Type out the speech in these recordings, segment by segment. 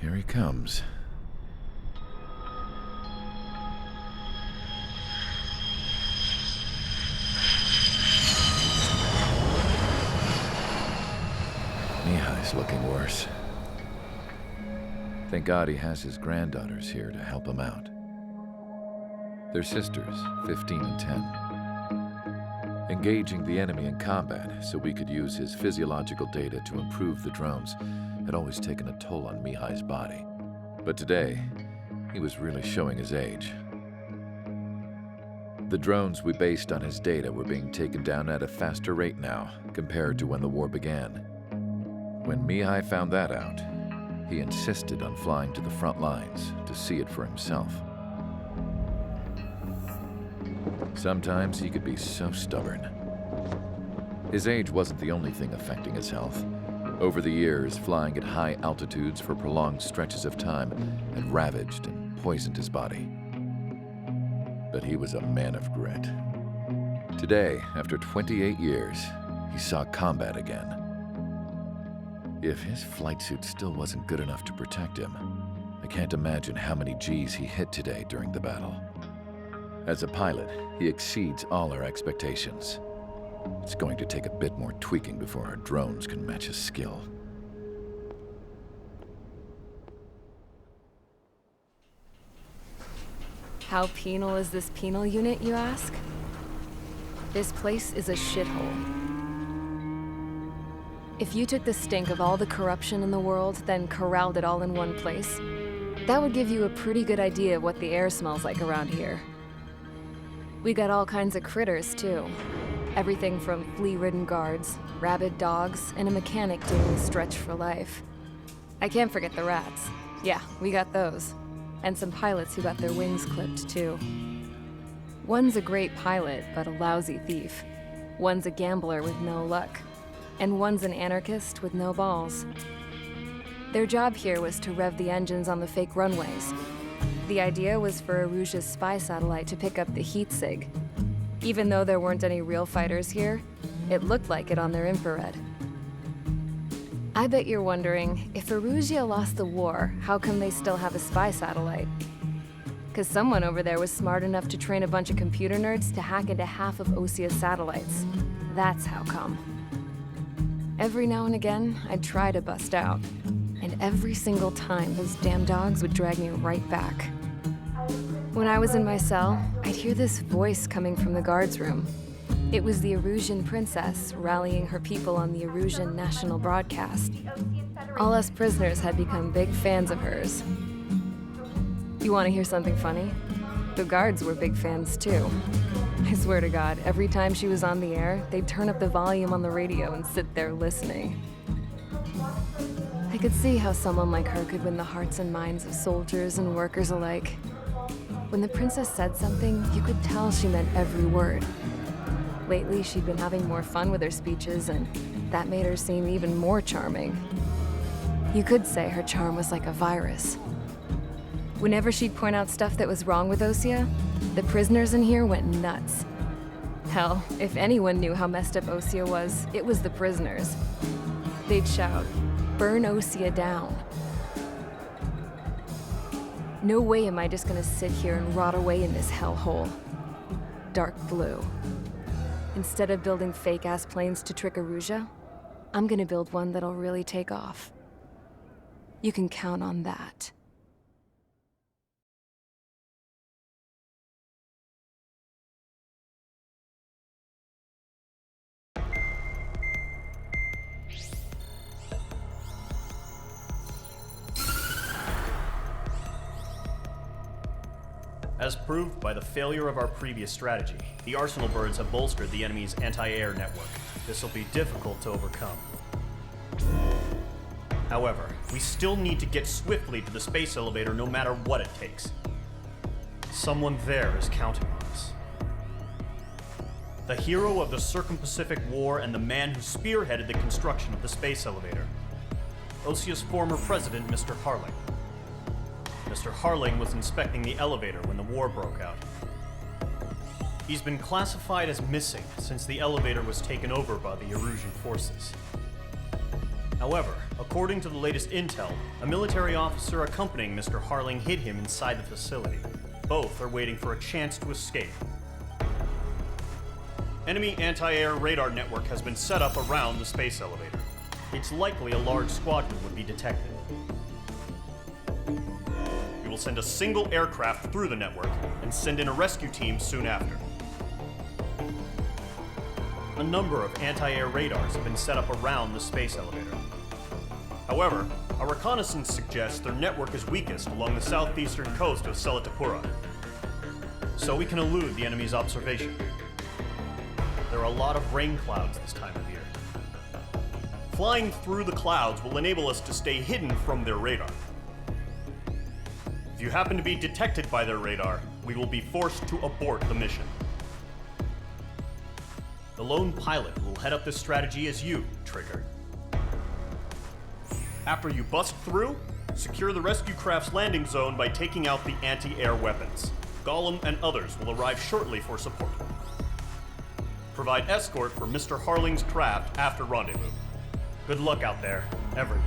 Here he comes. Mihai's looking worse. Thank God he has his granddaughters here to help him out. They're sisters, 15 and 10. Engaging the enemy in combat so we could use his physiological data to improve the drones had always taken a toll on Mihai's body. But today, he was really showing his age. The drones we based on his data were being taken down at a faster rate now compared to when the war began. When Mihai found that out, he insisted on flying to the front lines to see it for himself. Sometimes he could be so stubborn. His age wasn't the only thing affecting his health. Over the years, flying at high altitudes for prolonged stretches of time had ravaged and poisoned his body. But he was a man of grit. Today, after 28 years, he saw combat again. If his flight suit still wasn't good enough to protect him, I can't imagine how many Gs he hit today during the battle. As a pilot, he exceeds all our expectations. It's going to take a bit more tweaking before our drones can match his skill. How penal is this penal unit, you ask? This place is a shithole. If you took the stink of all the corruption in the world, then corralled it all in one place, that would give you a pretty good idea of what the air smells like around here. We got all kinds of critters, too. Everything from flea-ridden guards, rabid dogs, and a mechanic doing a stretch for life. I can't forget the rats. Yeah, we got those. And some pilots who got their wings clipped, too. One's a great pilot, but a lousy thief. One's a gambler with no luck. And one's an anarchist with no balls. Their job here was to rev the engines on the fake runways. The idea was for Aruja's spy satellite to pick up the heat sig. Even though there weren't any real fighters here, it looked like it on their infrared. I bet you're wondering, if Aruja lost the war, how come they still have a spy satellite? Because someone over there was smart enough to train a bunch of computer nerds to hack into half of Osia's satellites. That's how come. Every now and again, I'd try to bust out. And every single time, those damn dogs would drag me right back. When I was in my cell, I'd hear this voice coming from the guards room. It was the Erusian princess rallying her people on the Erusian national broadcast. All us prisoners had become big fans of hers. You want to hear something funny? The guards were big fans too. I swear to God, every time she was on the air, they'd turn up the volume on the radio and sit there listening. I could see how someone like her could win the hearts and minds of soldiers and workers alike. When the princess said something, you could tell she meant every word. Lately, she'd been having more fun with her speeches, and that made her seem even more charming. You could say her charm was like a virus. Whenever she'd point out stuff that was wrong with Osia, the prisoners in here went nuts. Hell, if anyone knew how messed up Osia was, it was the prisoners. They'd shout, "Burn Osia down." No way am I just gonna sit here and rot away in this hellhole. Dark blue. Instead of building fake-ass planes to trick Aruja, I'm gonna build one that'll really take off. You can count on that. As proved by the failure of our previous strategy, the Arsenal birds have bolstered the enemy's anti-air network. This will be difficult to overcome. However, we still need to get swiftly to the space elevator no matter what it takes. Someone there is counting on us. The hero of the Circum-Pacific War and the man who spearheaded the construction of the space elevator. Osia's former president, Mr. Harling. Mr. Harling was inspecting the elevator when the war broke out. He's been classified as missing since the elevator was taken over by the Erusian forces. However, according to the latest intel, a military officer accompanying Mr. Harling hid him inside the facility. Both are waiting for a chance to escape. Enemy anti-air radar network has been set up around the space elevator. It's likely a large squadron would be detected. We will send a single aircraft through the network and send in a rescue team soon after. A number of anti-air radars have been set up around the space elevator. However, our reconnaissance suggests their network is weakest along the southeastern coast of Selatapura, so we can elude the enemy's observation. There are a lot of rain clouds this time of year. Flying through the clouds will enable us to stay hidden from their radar. If you happen to be detected by their radar, we will be forced to abort the mission. The lone pilot will head up this strategy as you, Trigger. After you bust through, secure the rescue craft's landing zone by taking out the anti-air weapons. Gollum and others will arrive shortly for support. Provide escort for Mr. Harling's craft after rendezvous. Good luck out there, everyone.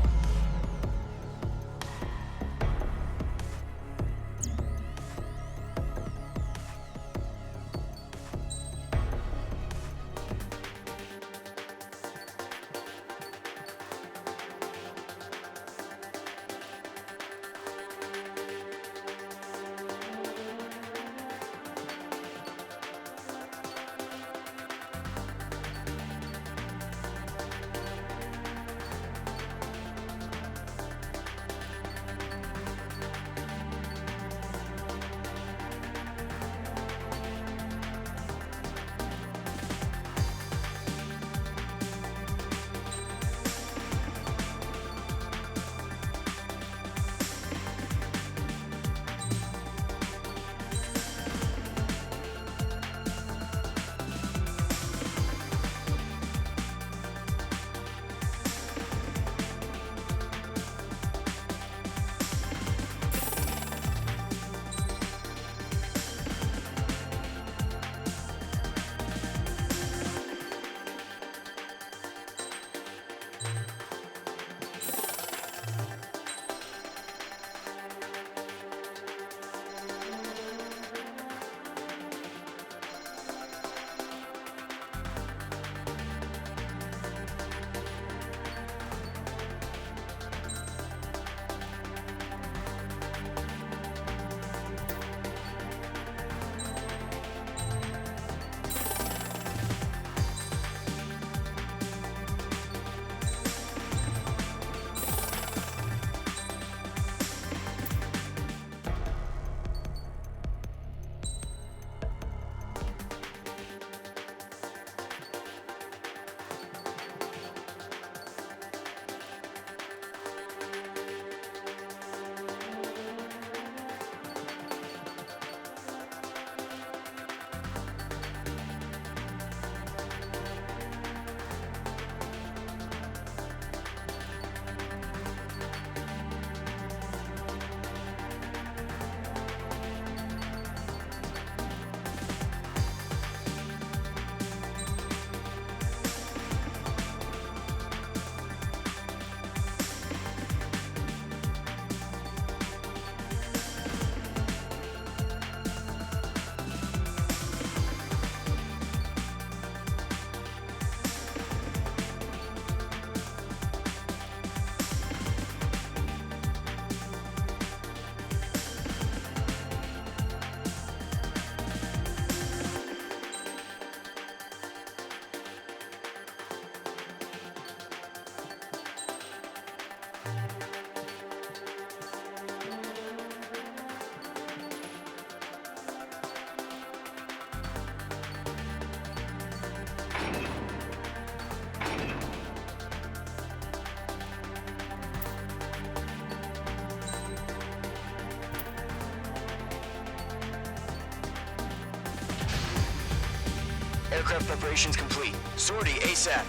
Aircraft preparations complete. Sortie ASAP.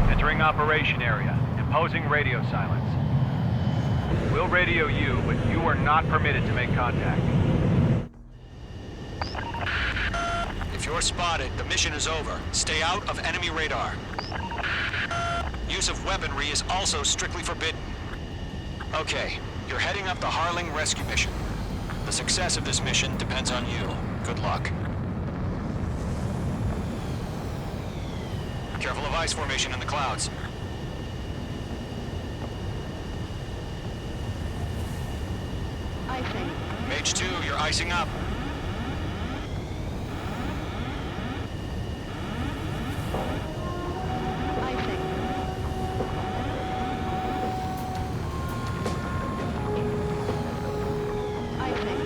Entering operation area. Imposing radio silence. We'll radio you, but you are not permitted to make contact. If you're spotted, the mission is over. Stay out of enemy radar. Use of weaponry is also strictly forbidden. Okay, you're heading up the Harling rescue mission. The success of this mission depends on you. Good luck. Careful of ice formation in the clouds. Icing. Mage 2, you're icing up. Icing. Icing. Icing.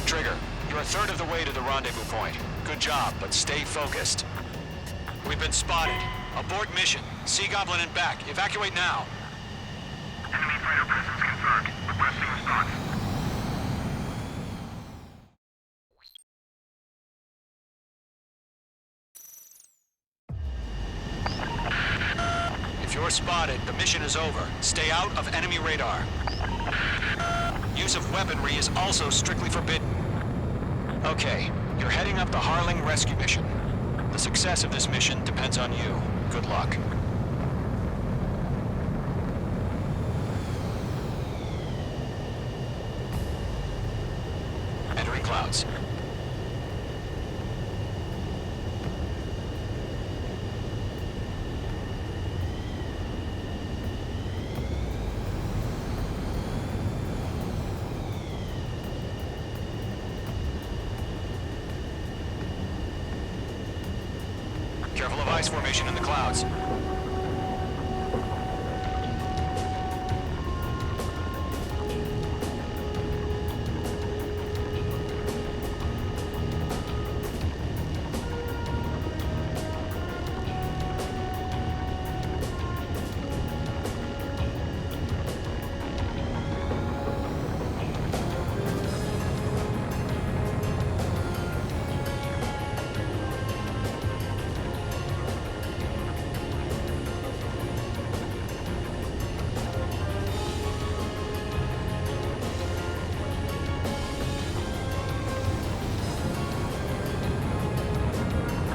Trigger, you're a third of the way to the rendezvous point. Good job, but stay focused. We've been spotted. Abort mission. Sea Goblin and back. Evacuate now. Enemy fighter presence confirmed. Requesting response. If you're spotted, the mission is over. Stay out of enemy radar. Use of weaponry is also strictly forbidden. Okay, you're heading up the Harling rescue mission. The success of this mission depends on you. Good luck. Entering clouds. Careful of ice formation in the clouds.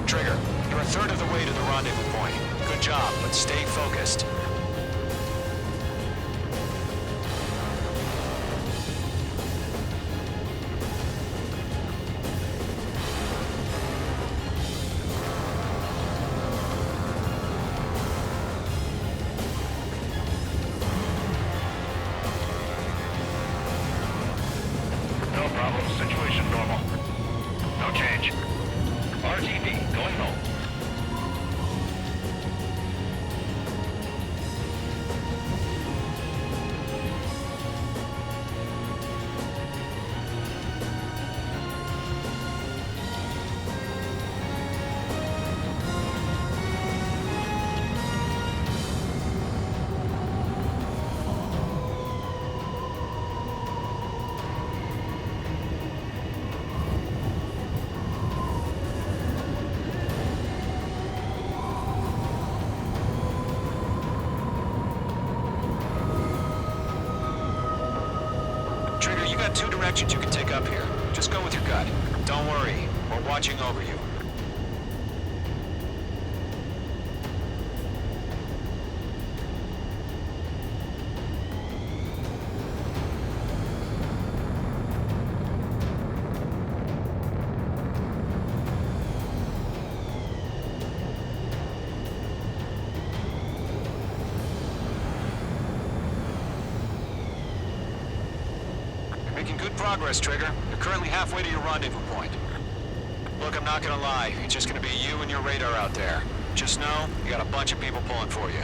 Trigger, you're a third of the way to the rendezvous point. Good job, but stay focused. No problem. Situation normal. No change. RTD, going home. got two directions you can take up here. Just go with your gut. Don't worry, we're watching over you. Making good progress, Trigger. You're currently halfway to your rendezvous point. Look, I'm not gonna lie. It's just gonna be you and your radar out there. Just know, you got a bunch of people pulling for you.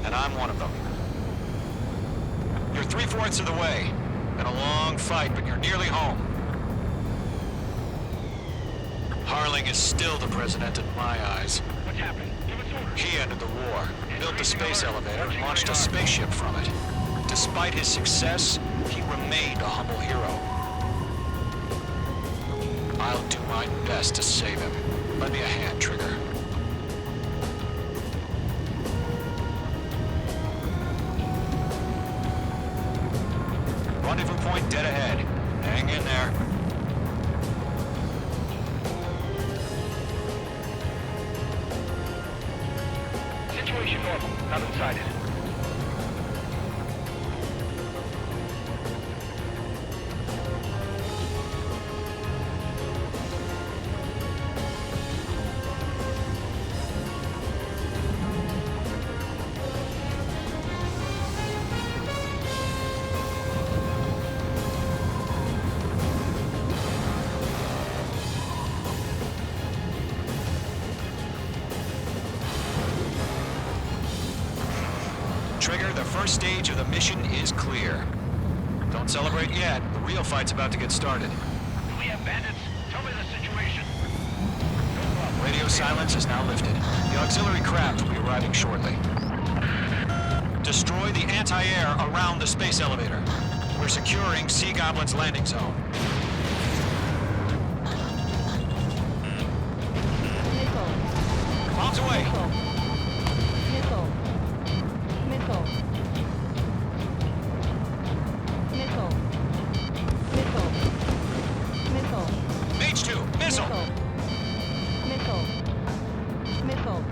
And I'm one of them. You're 3/4 of the way. Been a long fight, but you're nearly home. Harling is still the president in my eyes. What's happening? Give us orders. He ended the war, built the space elevator, and launched a spaceship from it. Despite his success, he remained a humble hero. I'll do my best to save him. Lend me a hand, Trigger. Rendezvous point dead ahead. Hang in there. Situation normal. Nothing sighted. Trigger, the first stage of the mission is clear. Don't celebrate yet. The real fight's about to get started. Do we have bandits? Tell me the situation. Radio silence is now lifted. The auxiliary craft will be arriving shortly. Destroy the anti-air around the space elevator. We're securing Sea Goblin's landing zone. Missile. Bombs away! Missile. Missile. Missile. Missile. Missile. Mage 2, missile! Missile. Missile.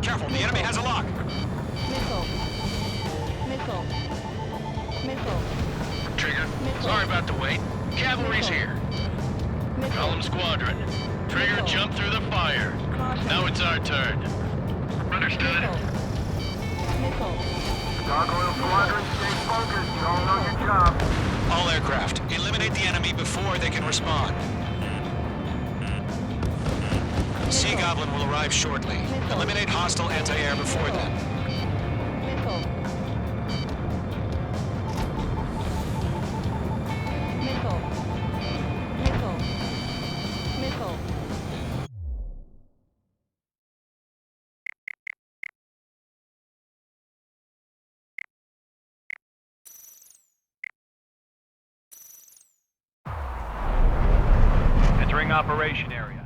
Careful, the enemy has a lock. Missile. Missile. Missile. Trigger, Missile. sorry about the wait. Cavalry's Missile. here. Missile. Column Squadron. Trigger, Missile. jump through the fire. Caution. Now it's our turn. Understood. Missile. Gargoyle Squadron, stay focused. You all know your job. All aircraft, eliminate the enemy before they can respond. Sea Goblin will arrive shortly. Eliminate hostile anti-air before then. Missile. Missile. Missile. Missile. Entering operation area.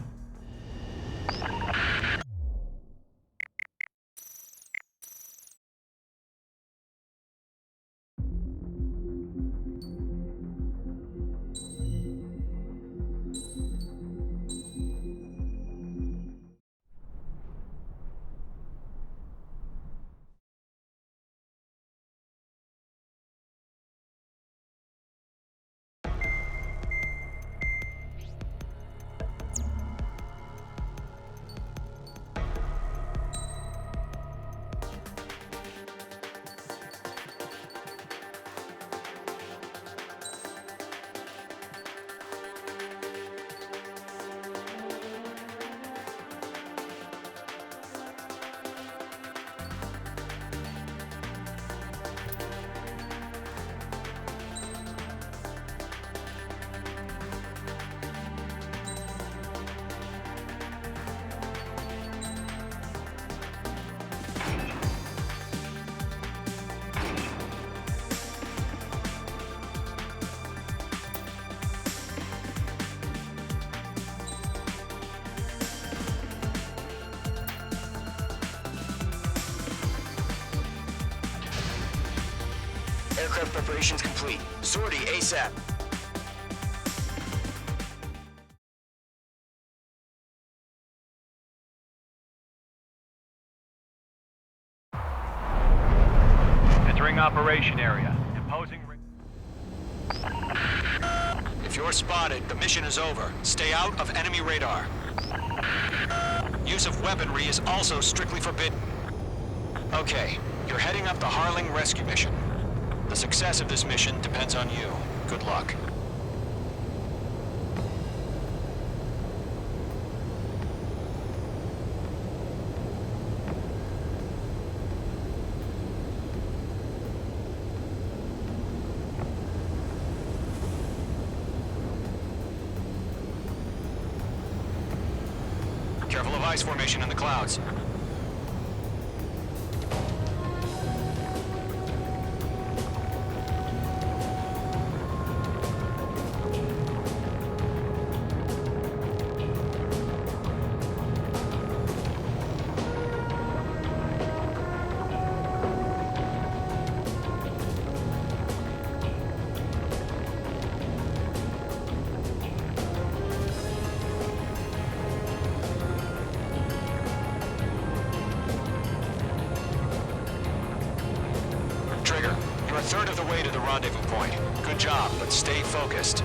Aircraft preparations complete. Sortie ASAP. Entering operation area. Imposing... If you're spotted, the mission is over. Stay out of enemy radar. Use of weaponry is also strictly forbidden. Okay, you're heading up the Harling rescue mission. The success of this mission depends on you. Good luck. Careful of ice formation in the clouds. Trigger, you're a third of the way to the rendezvous point. Good job, but stay focused.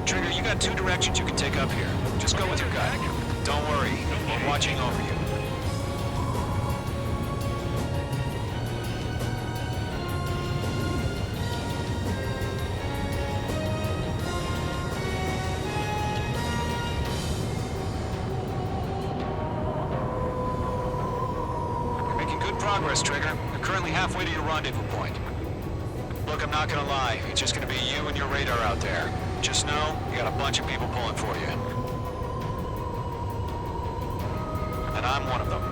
Trigger, you got two directions you can take up here. Just go with your gut. Don't worry, we're watching over you. You're making good progress, Trigger. You're currently halfway to your rendezvous point. Look, I'm not gonna lie. It's just gonna be you and your radar out there. Just know, you got a bunch of people pulling for you. And I'm one of them.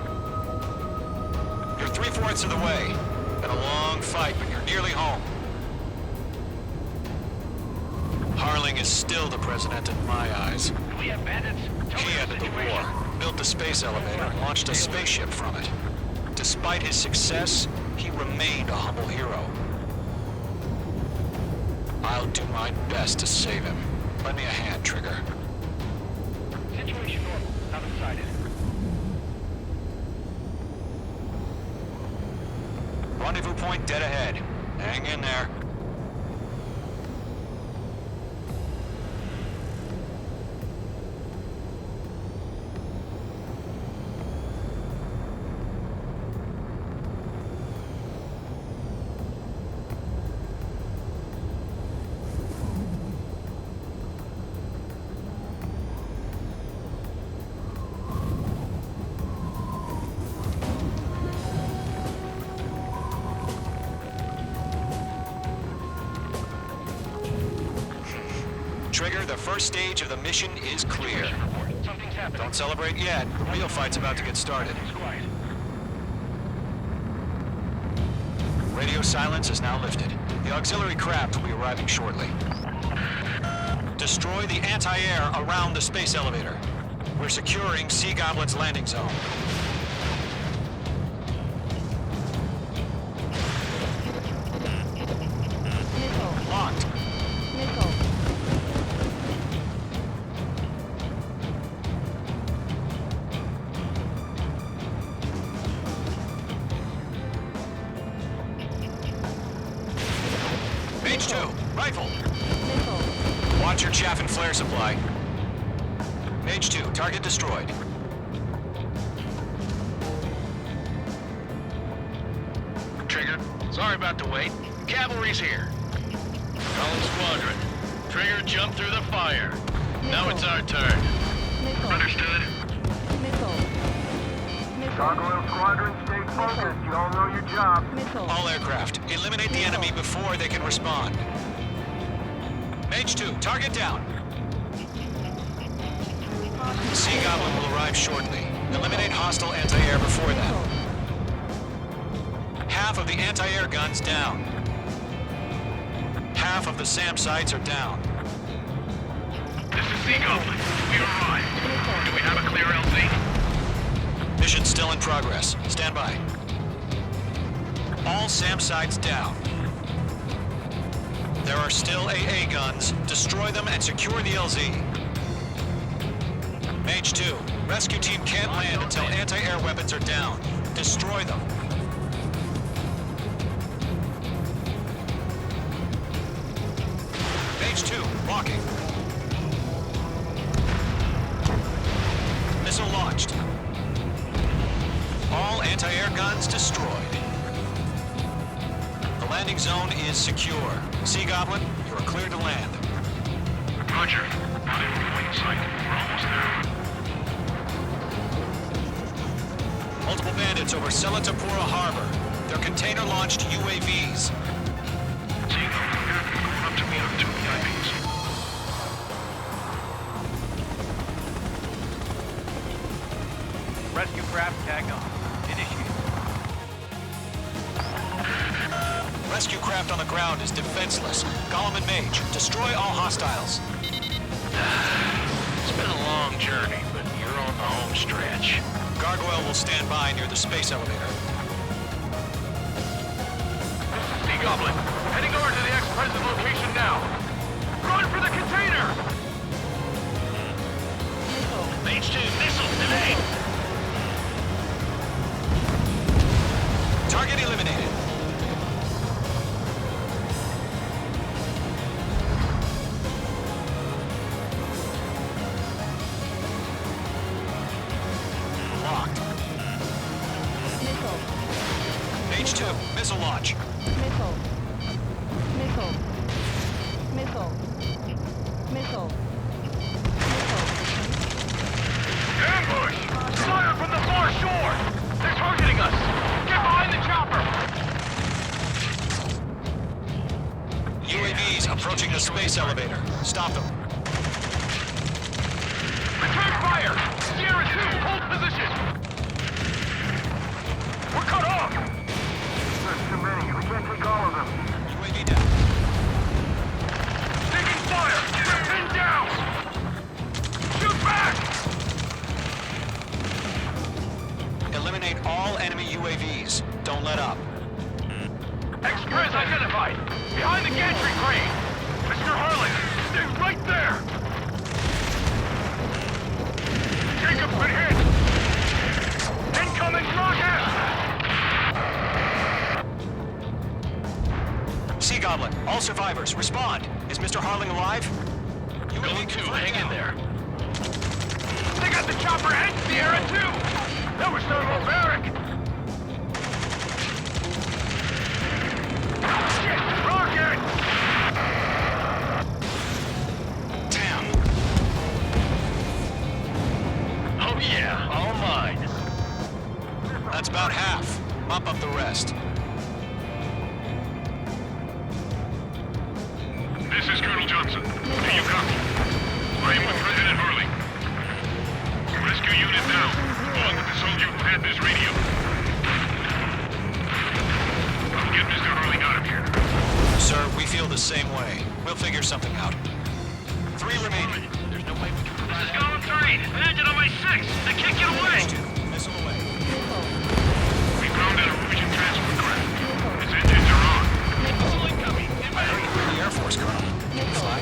You're 3/4 of the way. Been a long fight, but you're nearly home. Harling is still the president in my eyes. Do we have bandits? He ended the war, built the space elevator, and launched a spaceship from it. Despite his success, he remained a humble hero. I'll do my best to save him. Lend me a hand, Trigger. Situation normal. Other side in. Rendezvous point dead ahead. Hang in there. Trigger, the first stage of the mission is clear. Something's happening. Don't celebrate yet. The real fight's about to get started. It's quiet. Radio silence is now lifted. The auxiliary craft will be arriving shortly. Destroy the anti-air around the space elevator. We're securing Sea Goblin's landing zone. Missile. Locked. Missile. Mage 2, rifle. Missile. Watch your chaff and flare supply. Mage 2, target destroyed. Trigger, sorry about the wait. Cavalry's here. Calling squadron. Trigger, jump through the fire. Now it's our turn. Missile. Understood. Missile. Missile. Gargoyle Squadron, stay focused. You all know your job. Missile. All aircraft, eliminate the enemy before they can respond. Mage 2, target down. Sea Goblin will arrive shortly. Eliminate hostile anti-air before them. Half of the anti-air guns down. Half of the SAM sites are down. This is Sea Goblin. We arrived. Do we have a clear LZ? Mission still in progress. Stand by. All SAM sites down. There are still AA guns. Destroy them and secure the LZ. Mage 2, rescue team can't land until anti-air weapons are down. Destroy them. Mage 2, walking. Missile launched. All anti-air guns destroyed. The landing zone is secure. Sea Goblin, you are cleared to land. Roger. Not in plain sight. We're almost there. Multiple bandits over Selatapura Harbor. They're container-launched UAVs. Sea Goblin, going up to meet our 2 VIPs. Rescue craft tagged on. Initiate. Rescue craft on the ground is defenseless. Golem and Mage, destroy all hostiles. It's been a long journey, but you're on the home stretch. Gargoyle will stand by near the space elevator. Sea Goblin, heading over to the ex-president location now. Run for the container! Missile. Mage 2, missile, evade! Target eliminated. Locked. Missile. Mage 2, missile launch. Missile. Missile. Missile. Missile. Missile. Ambush! Fire from the far shore! They're targeting us! Get behind the chopper! UAVs approaching the space elevator. Stop them. Return fire! Sierra 2, hold position! We're cut off! There's too many. We can't take all of them. UAV down. Taking fire! We're pinned down! Shoot back! Eliminate all enemy UAVs. Don't let up. Express identified! Behind the gantry crane! Mr. Harlan, stay right there! Jacob's been hit! Incoming rocket! Sea Goblin, all survivors, respond. Is Mr. Harling alive? Building 2, hang in there. They got the chopper and Sierra 2! That was thermobaric! Shit! Rocket! Damn. Oh yeah, all mine. That's about half. Mop up the rest. This is Colonel Johnson. Do you copy? I am with President Hurley. Rescue unit down. Along with the soldier who had this radio. I'll get Mr. Hurley out of here. Sir, we feel the same way. We'll figure something out. 3 remaining. There's no way we can This is Golem 3. An engine on my 6. They can't get away. Missile away. We grounded a Norwegian transport craft. Its engines are on. Missile incoming. I heard you were in the Air Force, Colonel. Fly.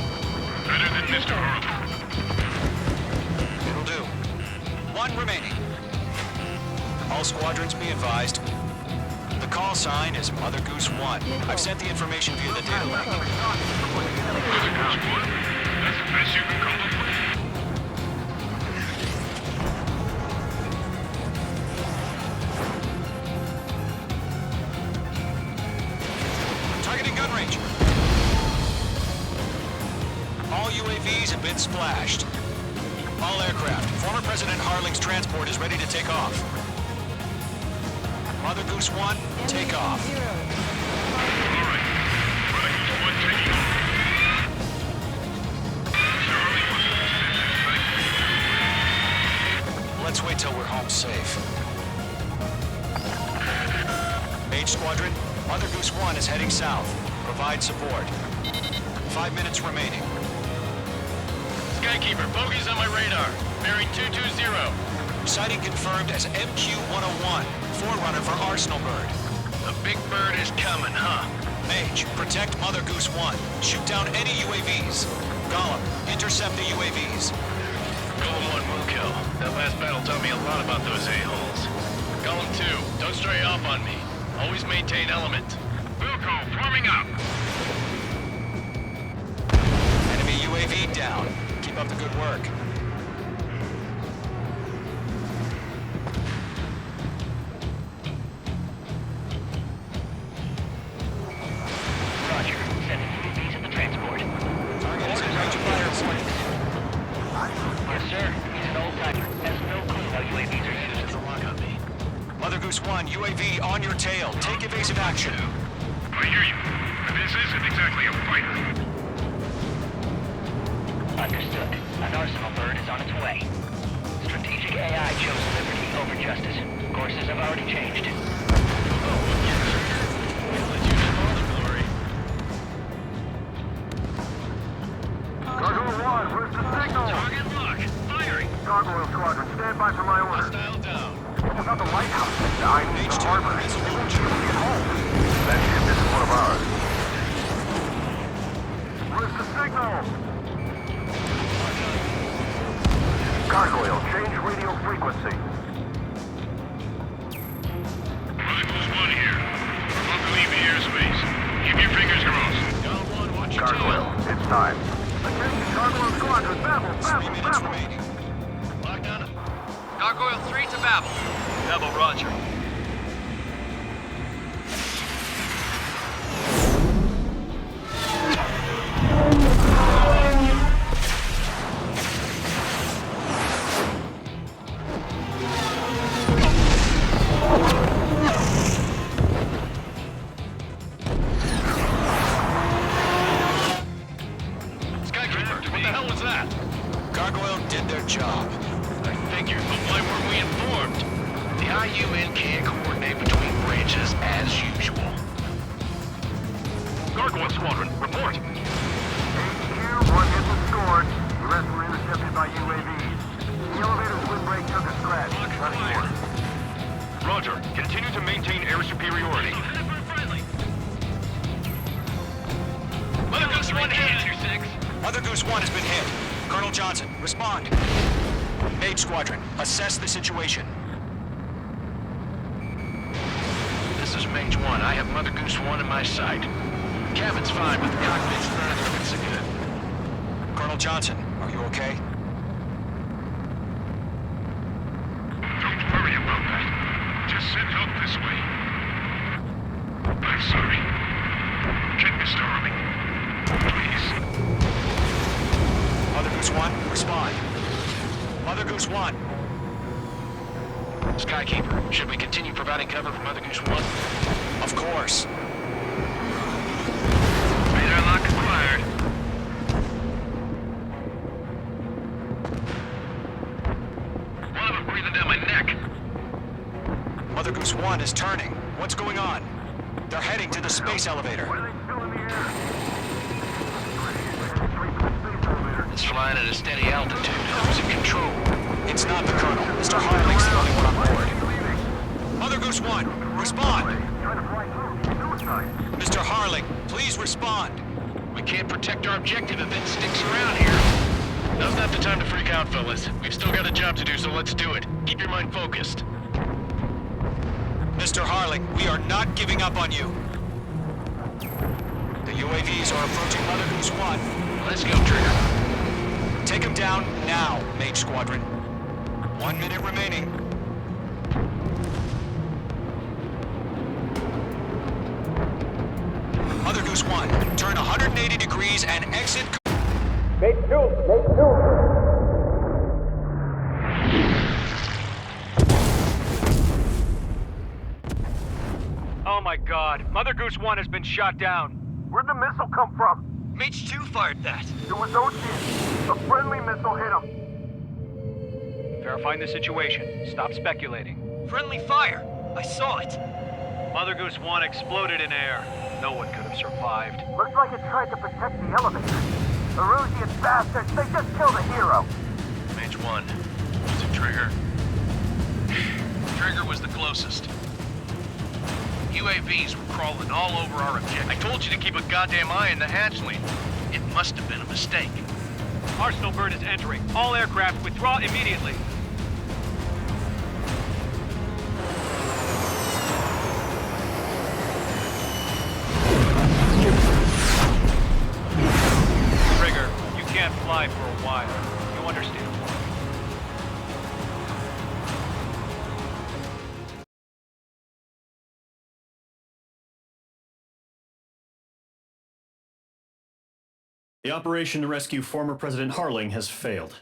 Better than Mr. Hurley. It'll do. 1 remaining. All squadrons be advised. The call sign is Mother Goose 1. I've sent the information via the data link. Mother Goose 1? That's the best you can come up with? Targeting gun range. All UAVs have been splashed. All aircraft, former President Harling's transport is ready to take off. Mother Goose 1, take off. All right. Mother Goose 1 taking off. Mr. Harling wants to visit. Let's wait till we're home safe. Mage Squadron, Mother Goose 1 is heading south. Provide support. 5 minutes remaining. Skykeeper, bogeys on my radar. Bearing 220. Sighting confirmed as MQ-101, forerunner for Arsenal Bird. The big bird is coming, huh? Mage, protect Mother Goose 1. Shoot down any UAVs. Gollum, intercept the UAVs. Golem 1 will kill. That last battle taught me a lot about those a-holes. Golem 2, don't stray off on me. Always maintain element. Wilco, forming up. Enemy UAV down. Keep up the good work. Roger. Sending UAVs at the transport. Target is in range of fire warning. Yes, sir. He's an old-timer. Has no clue how UAVs are used. There's a lock on me. Mother Goose 1, UAV on your tail. Take evasive action. I hear you. This isn't exactly a fighter. Understood. An Arsenal Bird is on its way. Strategic AI chose liberty over justice. Courses have already changed. Gargoyle 1, where's the signal? Target lock. Firing. Gargoyle Squadron, stand by for my orders. Hostile down. Without the lighthouse, I need the harbor. They won't be able to get home. That ship isn't one of ours. Where's the signal? Gargoyle, change radio frequency. Mother Goose 1 here. We're about to leave the airspace. Keep your fingers crossed. Golem 1, watch your Gargoyle, tail. it's time. Attention, Gargoyle Squadron, babble, 3 minutes babble. remaining. Lock down. Gargoyle 3 to Babel. Babel, roger. Skykeeper, what the hell was that? Gargoyle did their job. I figured, but why weren't we informed? The IUN can't coordinate between branches as usual. Gargoyle Squadron, report. HQ, one hit was scored. The rest were intercepted by UAVs. The elevator's wind break took a scratch. Nothing more. Roger. Continue to maintain air superiority. Mother Goose 1 hit. 2-6. Mother Goose 1 has been hit. Colonel Johnson, respond. Mage Squadron, assess the situation. This is Mage 1. I have Mother Goose 1 in my sight. Cabin's fine, but the cockpit's not looking so good. Colonel Johnson, are you okay? Don't worry about that. Just send help this way. I'm sorry. Get Mr. Harling. Please. Mother Goose 1, respond. Mother Goose 1. Skykeeper, should we continue providing cover for Mother Goose 1? Of course. Radar lock acquired. One of them breathing down my neck. Mother Goose 1 is turning. What's going on? They're heading to the space elevator. Why are they still in the air? Straight for the space elevator. It's flying at a steady altitude. Who's in control? It's not the Colonel. Mr. Harling's the only one on board. Mother Goose 1, respond. Trying to fly through. Suicide. Mr. Harling, please respond. We can't protect our objective if it sticks around here. Now's not the time to freak out, fellas. We've still got a job to do, so let's do it. Keep your mind focused. Mr. Harling, we are not giving up on you. The UAVs are approaching Mother Goose 1. Let's go, Trigger. Take them down now, Mage Squadron. 1 minute remaining. Mother Goose 1, turn 180 degrees and exit. Mate 2. my god. Mother Goose 1 has been shot down. Where'd the missile come from? Mage 2 fired that. It was Ocean. A friendly missile hit him. Verifying the situation. Stop speculating. Friendly fire. I saw it. Mother Goose 1 exploded in air. No one could have survived. Looks like it tried to protect the elevator. Erusian bastards, they just killed a hero. Mage 1. Was it Trigger? Trigger was the closest. UAVs were crawling all over our objective. I told you to keep a goddamn eye on the hatchling. It must have been a mistake. Arsenal bird is entering. All aircraft withdraw immediately. Trigger, you can't fly for a while. You understand? The operation to rescue former President Harling has failed.